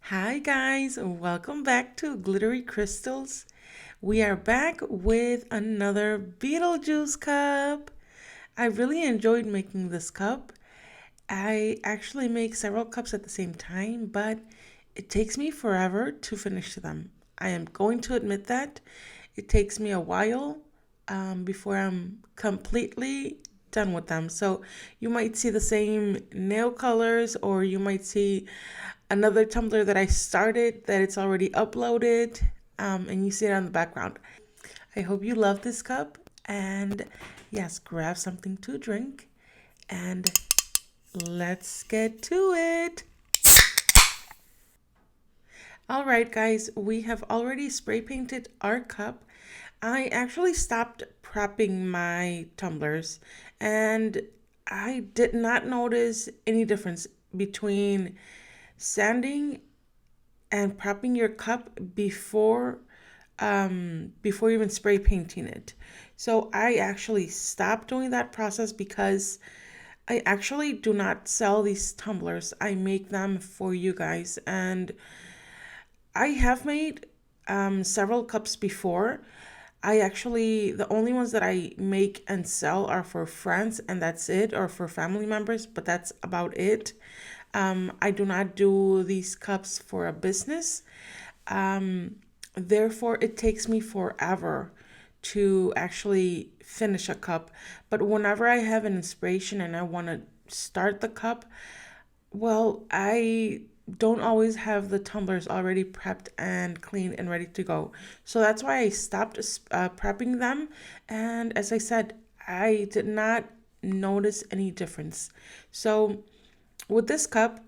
Hi guys, welcome back to Glittery Crystals. We are back with another Beetlejuice cup. I really enjoyed making this cup. I actually make several cups at the same time, but it takes me forever to finish them. I am going to admit that. It takes me a while before I'm completely done with them. So you might see the same nail colors, or you might see another tumbler that I started that it's already uploaded, and you see it on the background. I hope you love this cup, and yes, grab something to drink and let's get to it. All right, guys, we have already spray painted our cup. I actually stopped prepping my tumblers and I did not notice any difference between sanding and prepping your cup before even spray painting it. So I actually stopped doing that process because I actually do not sell these tumblers. I make them for you guys, and I have made several cups before. The only ones that I make and sell are for friends, and that's it, or for family members, but that's about it. I do not do these cups for a business. Therefore, it takes me forever to actually finish a cup. But whenever I have an inspiration and I want to start the cup, well, I don't always have the tumblers already prepped and cleaned and ready to go. So that's why I stopped prepping them. And as I said, I did not notice any difference. So with this cup,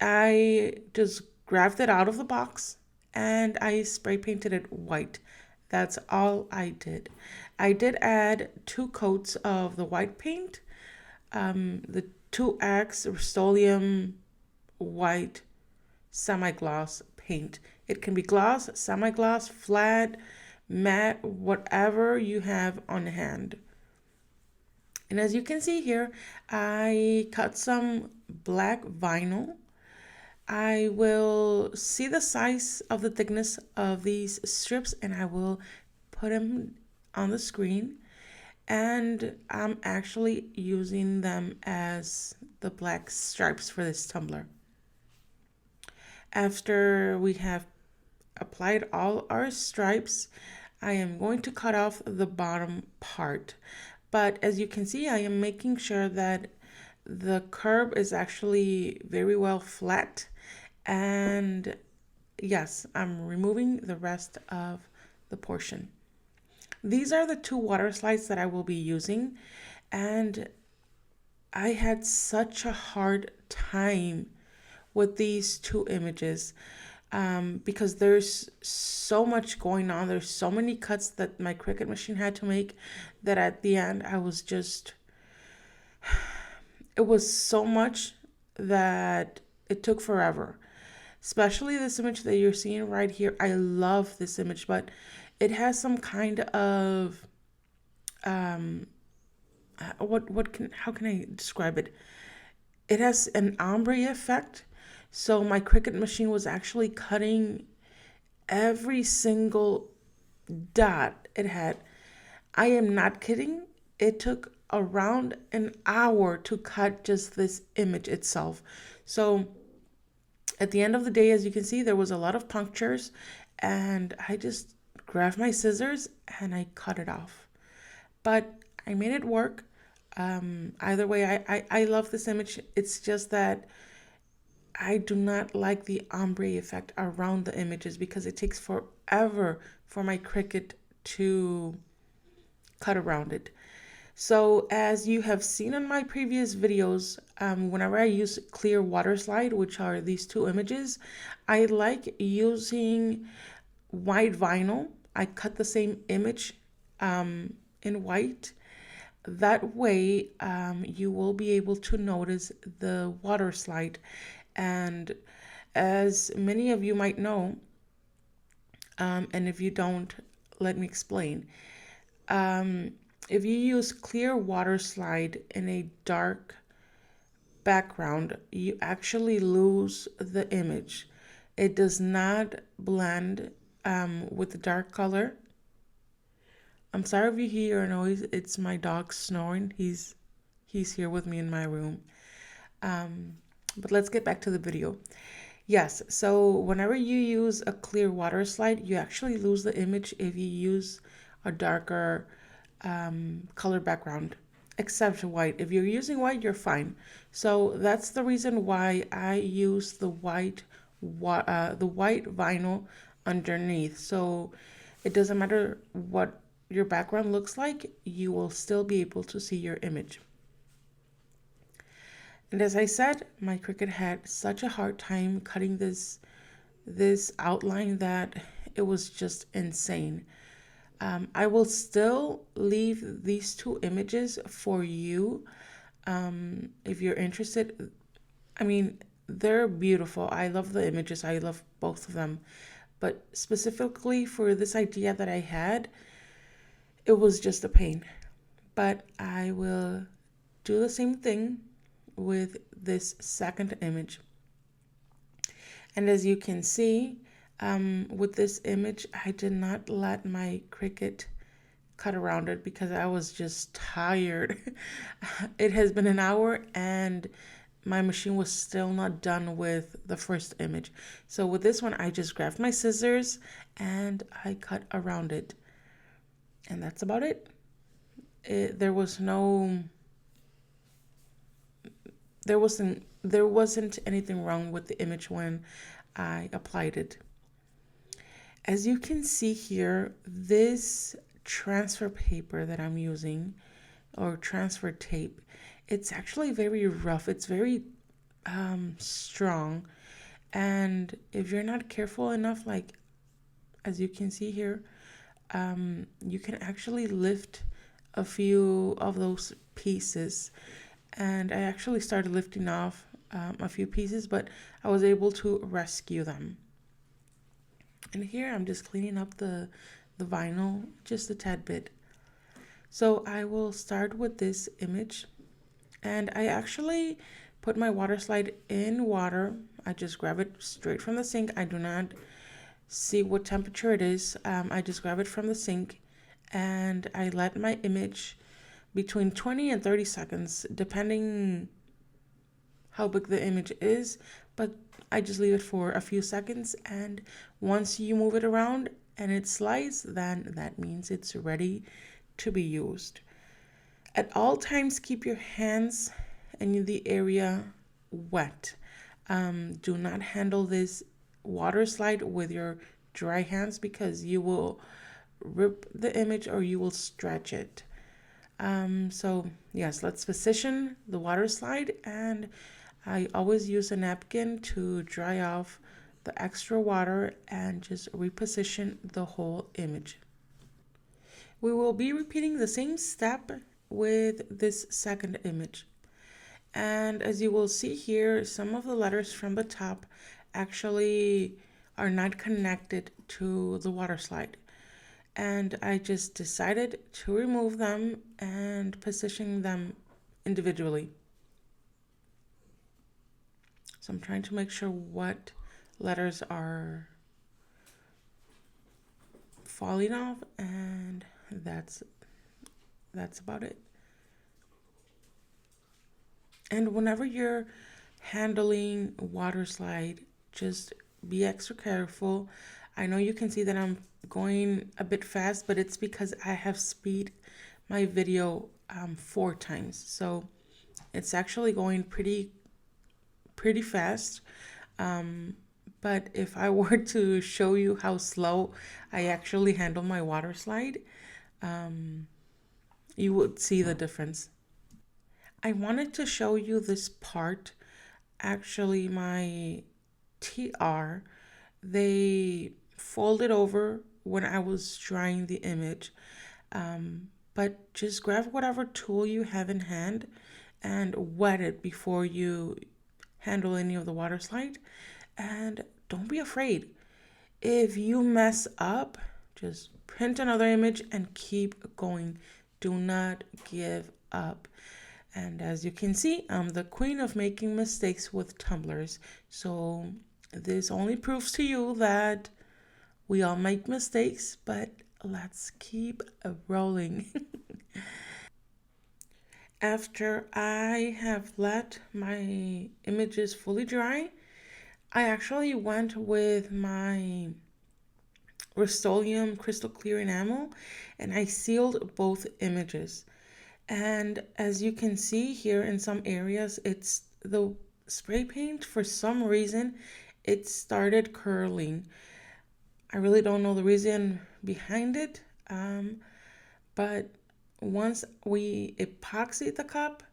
I just grabbed it out of the box and I spray painted it white. That's all I did. I did add 2 coats of the white paint, the 2X Rust-Oleum white semi-gloss paint. It can be gloss, semi-gloss, flat, matte, whatever you have on hand. And as you can see here, I cut some black vinyl. I will see the size of the thickness of these strips and I will put them on the screen. And I'm actually using them as the black stripes for this tumbler. After we have applied all our stripes, I am going to cut off the bottom part. But as you can see, I am making sure that the curb is actually very well flat. And yes, I'm removing the rest of the portion. These are the 2 water slides that I will be using. And I had such a hard time with these 2 images because there's so much going on. There's so many cuts that my Cricut machine had to make that at the end I was just, it was so much that it took forever. Especially this image that you're seeing right here. I love this image, but it has some kind of how can I describe it? It has an ombre effect. So my Cricut machine was actually cutting every single dot it had. I am not kidding. It took around an hour to cut just this image itself. So at the end of the day, as you can see, there was a lot of punctures, and I just grabbed my scissors and I cut it off. But I made it work. Either way, I love this image. It's just that I do not like the ombre effect around the images because it takes forever for my Cricut to cut around it. So as you have seen in my previous videos, whenever I use clear water slide, which are these 2 images, I like using white vinyl. I cut the same image in white. That way you will be able to notice the water slide. And as many of you might know, and if you don't, let me explain. If you use clear water slide in a dark background, you actually lose the image. It does not blend with the dark color. I'm sorry if you hear a noise. It's my dog snoring. He's here with me in my room. Um, but let's get back to the video. Yes, so whenever you use a clear water slide, you actually lose the image if you use a darker color background, except white. If you're using white, you're fine. So that's the reason why I use the white vinyl underneath. So it doesn't matter what your background looks like, you will still be able to see your image. And as I said, my Cricut had such a hard time cutting this outline that it was just insane. I will still leave these two images for you if you're interested. I mean, they're beautiful. I love the images. I love both of them. But specifically for this idea that I had, it was just a pain. But I will do the same thing with this second image. And as you can see, with this image, I did not let my Cricut cut around it because I was just tired. It has been an hour and my machine was still not done with the first image. So with this one, I just grabbed my scissors and I cut around it. And that's about it. There wasn't anything wrong with the image when I applied it. As you can see here, this transfer paper that I'm using, or transfer tape, it's actually very rough. It's very strong. And if you're not careful enough, like as you can see here, you can actually lift a few of those pieces. And I actually started lifting off a few pieces, but I was able to rescue them. And here I'm just cleaning up the vinyl just a tad bit. So I will start with this image, and I actually put my water slide in water. I just grab it straight from the sink. I do not see what temperature it is. I just grab it from the sink and I let my image between 20 and 30 seconds, depending how big the image is, but I just leave it for a few seconds, and once you move it around and it slides, then that means it's ready to be used. At all times, keep your hands and the area wet. Do not handle this water slide with your dry hands because you will rip the image or you will stretch it. So yes, let's position the water slide, and I always use a napkin to dry off the extra water and just reposition the whole image. We will be repeating the same step with this second image. And as you will see here, some of the letters from the top actually are not connected to the water slide. And I just decided to remove them and position them individually. So I'm trying to make sure what letters are falling off, and that's about it. And whenever you're handling water slide, just be extra careful. I know you can see that I'm going a bit fast, but it's because I have speed my video 4 times. So it's actually going pretty fast. But if I were to show you how slow I actually handle my water slide, you would see the difference. I wanted to show you this part. Actually, my TR, they folded over when I was drying the image. But just grab whatever tool you have in hand and wet it before you handle any of the water slide. And don't be afraid. If you mess up, just print another image and keep going. Do not give up. And as you can see, I'm the queen of making mistakes with tumblers. So This only proves to you that we all make mistakes, but let's keep rolling. After I have let my images fully dry, I actually went with my Rust-Oleum crystal clear enamel and I sealed both images. And as you can see here in some areas, it's the spray paint, for some reason, it started curling. I really don't know the reason behind it, but once we epoxied the cup,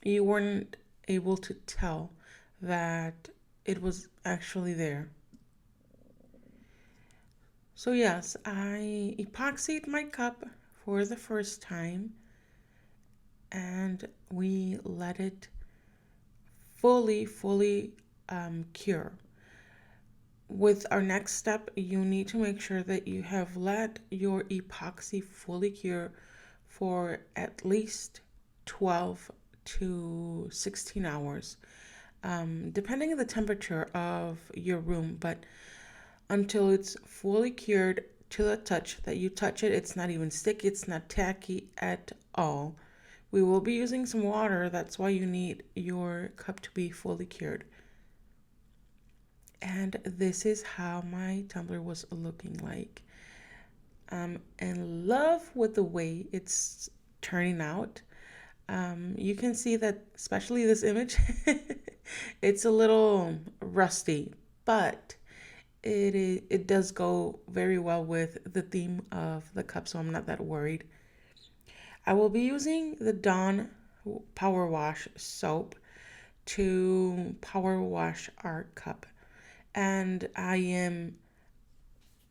you weren't able to tell that it was actually there. So yes, I epoxied my cup for the first time and we let it fully cure. With our next step, you need to make sure that you have let your epoxy fully cure for at least 12 to 16 hours, depending on the temperature of your room, but until it's fully cured to the touch that you touch it, it's not even sticky, it's not tacky at all. We will be using some water, that's why you need your cup to be fully cured. And this is how my tumbler was looking like. I'm in love with the way it's turning out. You can see that, especially this image, it's a little rusty, but it does go very well with the theme of the cup, so I'm not that worried. I will be using the Dawn Power Wash soap to power wash our cup, and I am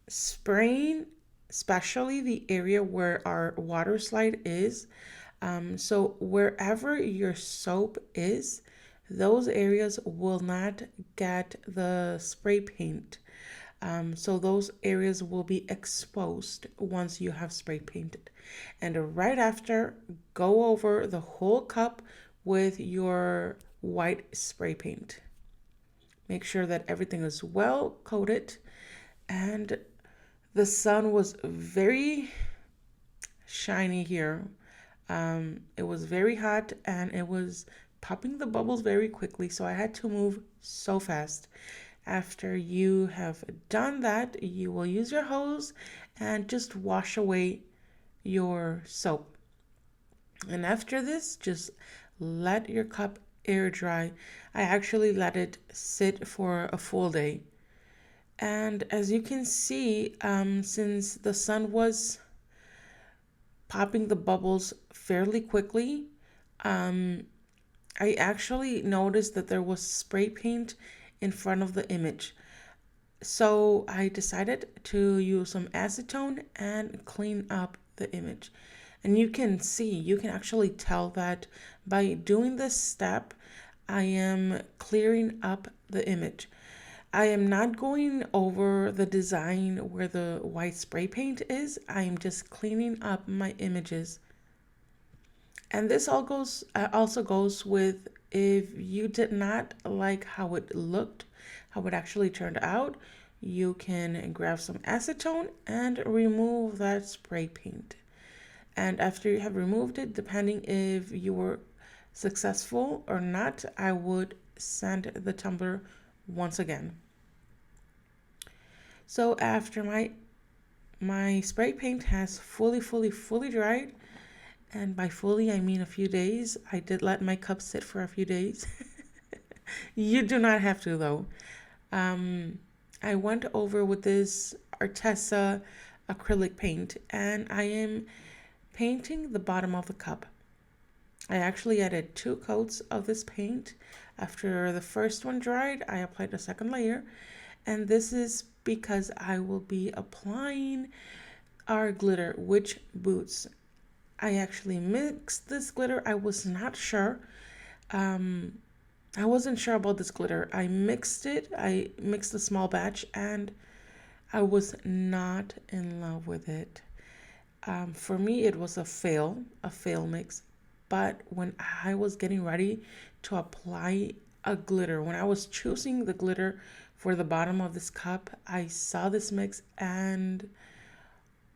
spraying especially the area where our water slide is. So wherever your soap is, those areas will not get the spray paint. So those areas will be exposed once you have spray painted. And right after, go over the whole cup with your white spray paint. Make sure that everything is well coated, and the sun was very shiny here. It was very hot and it was popping the bubbles very quickly, so I had to move so fast. After you have done that, you will use your hose and just wash away your soap. And after this, just let your cup air dry. I actually let it sit for a full day. And as you can see, since the sun was popping the bubbles fairly quickly, I actually noticed that there was spray paint in front of the image. So I decided to use some acetone and clean up the image. And you can see, you can actually tell that by doing this step, I am clearing up the image. I am not going over the design where the white spray paint is. I am just cleaning up my images. And this all goes also goes with, if you did not like how it looked, how it actually turned out, you can grab some acetone and remove that spray paint. And after you have removed it, depending if you were successful or not, I would sand the tumbler once again. So after my spray paint has fully dried, and by fully I mean a few days. I did let my cup sit for a few days. You do not have to though. I went over with this Arteza acrylic paint and I am painting the bottom of the cup. I actually added 2 coats of this paint. After the first one dried, I applied a second layer, and this is because I will be applying our glitter, Witch Boots. I actually mixed this glitter. I was not sure. I wasn't sure about this glitter. I mixed it. I mixed a small batch and I was not in love with it. For me, it was a fail mix. But when I was getting ready to apply a glitter. When I was choosing the glitter for the bottom of this cup, I saw this mix and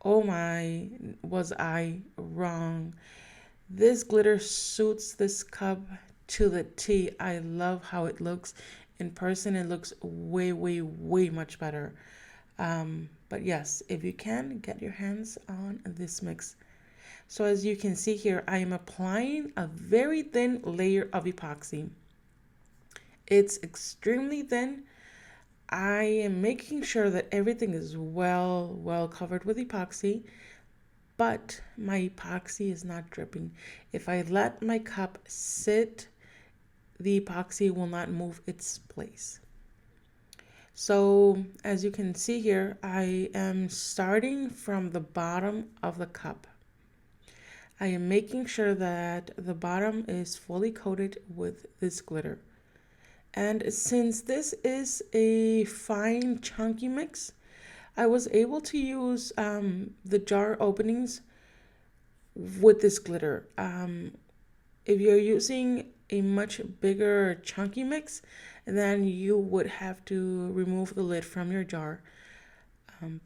oh my, was I wrong. This glitter suits this cup to the T. I love how it looks. In person, it looks way, way, way much better. But yes, if you can, get your hands on this mix. So as you can see here, I am applying a very thin layer of epoxy. It's extremely thin. I am making sure that everything is well covered with epoxy, but my epoxy is not dripping. If I let my cup sit, the epoxy will not move its place. So as you can see here, I am starting from the bottom of the cup. I am making sure that the bottom is fully coated with this glitter. And since this is a fine chunky mix, I was able to use the jar openings with this glitter. If you're using a much bigger chunky mix, then you would have to remove the lid from your jar.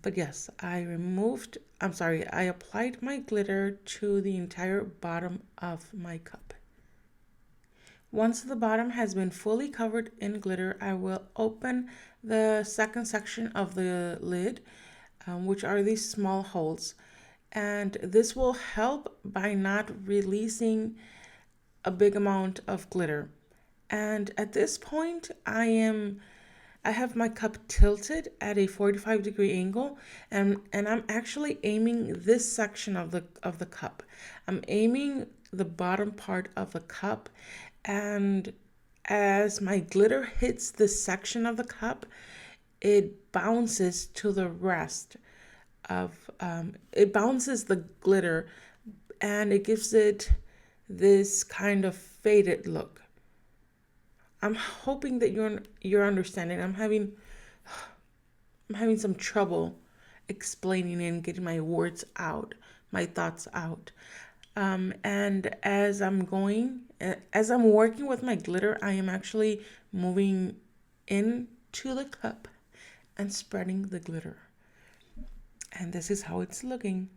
But yes, I applied my glitter to the entire bottom of my cup. Once the bottom has been fully covered in glitter, I will open the second section of the lid, which are these small holes. And this will help by not releasing a big amount of glitter. And at this point, I have my cup tilted at a 45-degree angle, and I'm actually aiming this section of the cup. I'm aiming the bottom part of the cup, and as my glitter hits this section of the cup, it bounces to the rest of it bounces the glitter, and it gives it this kind of faded look. I'm hoping that you're understanding. I'm having some trouble explaining and getting my words out, my thoughts out. And as I'm working with my glitter, I am actually moving into the cup and spreading the glitter. And this is how it's looking.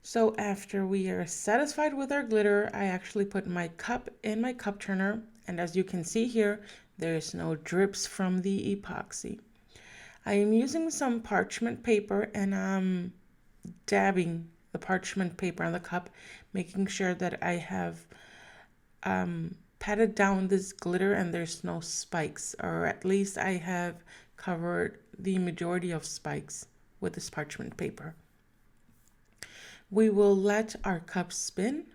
So after we are satisfied with our glitter, I actually put my cup in my cup turner. And as you can see here, there is no drips from the epoxy. I am using some parchment paper, and I'm dabbing the parchment paper on the cup, making sure that I have patted down this glitter and there's no spikes, or at least I have covered the majority of spikes with this parchment paper. We will let our cup spin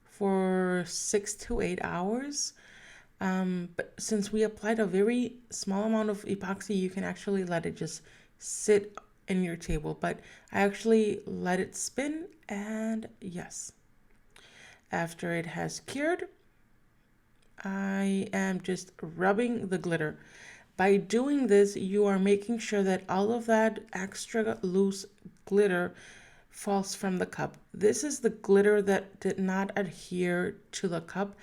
for 6 to 8 hours. But since we applied a very small amount of epoxy, you can actually let it just sit in your table. But I actually let it spin, and yes, after it has cured, I am just rubbing the glitter. By doing this, you are making sure that all of that extra loose glitter falls from the cup. This is the glitter that did not adhere to the cup,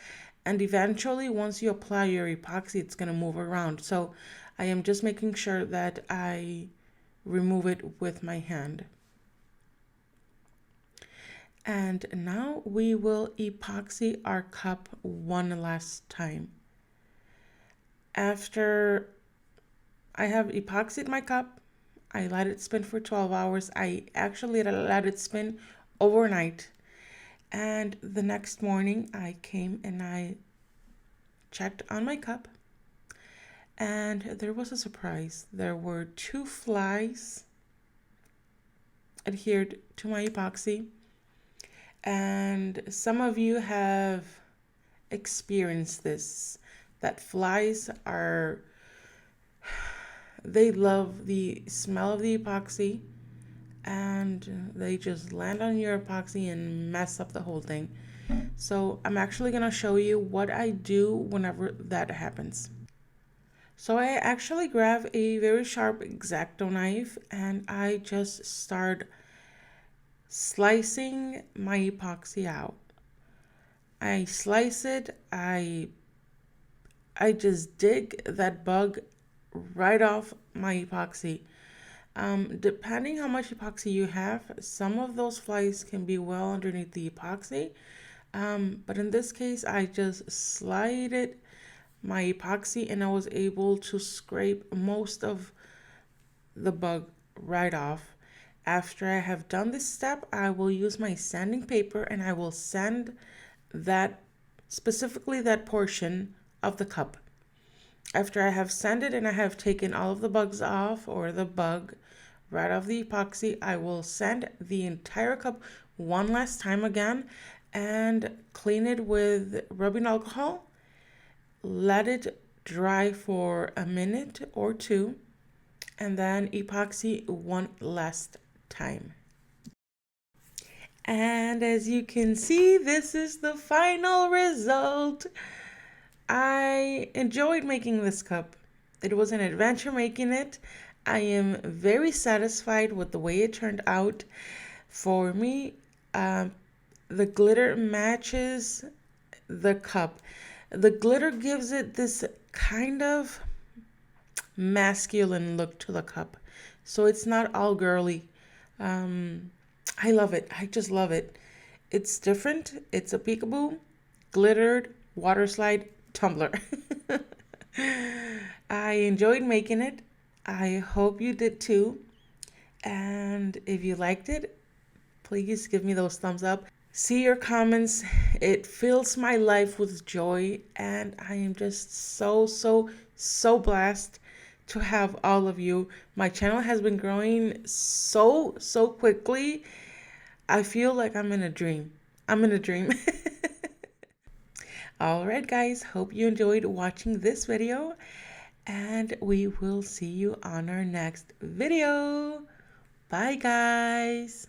and eventually once you apply your epoxy, it's going to move around. So I am just making sure that I remove it with my hand. And now we will epoxy our cup one last time. After I have epoxied my cup, I let it spin for 12 hours. I actually let it spin overnight. And the next morning, I came and I checked on my cup. And there was a surprise. There were 2 flies adhered to my epoxy. And some of you have experienced this, that flies they love the smell of the epoxy, and they just land on your epoxy and mess up the whole thing. So I'm actually going to show you what I do whenever that happens. So I actually grab a very sharp X-Acto knife, and I just start slicing my epoxy out. I slice it, I I just dig that bug right off my epoxy. Depending how much epoxy you have, some of those flies can be well underneath the epoxy. But in this case, I just slided my epoxy and I was able to scrape most of the bug right off. After I have done this step, I will use my sanding paper and I will sand that, specifically that portion of the cup. After I have sanded and I have taken all of the bugs off, or the bug right off the epoxy, I will sand the entire cup one last time again and clean it with rubbing alcohol. Let it dry for a minute or two and then epoxy one last time. And as you can see, this is the final result. I enjoyed making this cup. It was an adventure making it. I am very satisfied with the way it turned out. For me, the glitter matches the cup. The glitter gives it this kind of masculine look to the cup. So it's not all girly. I love it. I just love it. It's different. It's a peekaboo, glittered, water slide, tumbler. I enjoyed making it. I hope you did too. And if you liked it, please give me those thumbs up. See your comments. It fills my life with joy, and I am just so blessed to have all of you. My channel has been growing so quickly. I feel like I'm in a dream. I'm in a dream. All right, guys, hope you enjoyed watching this video, and we will see you on our next video. Bye, guys.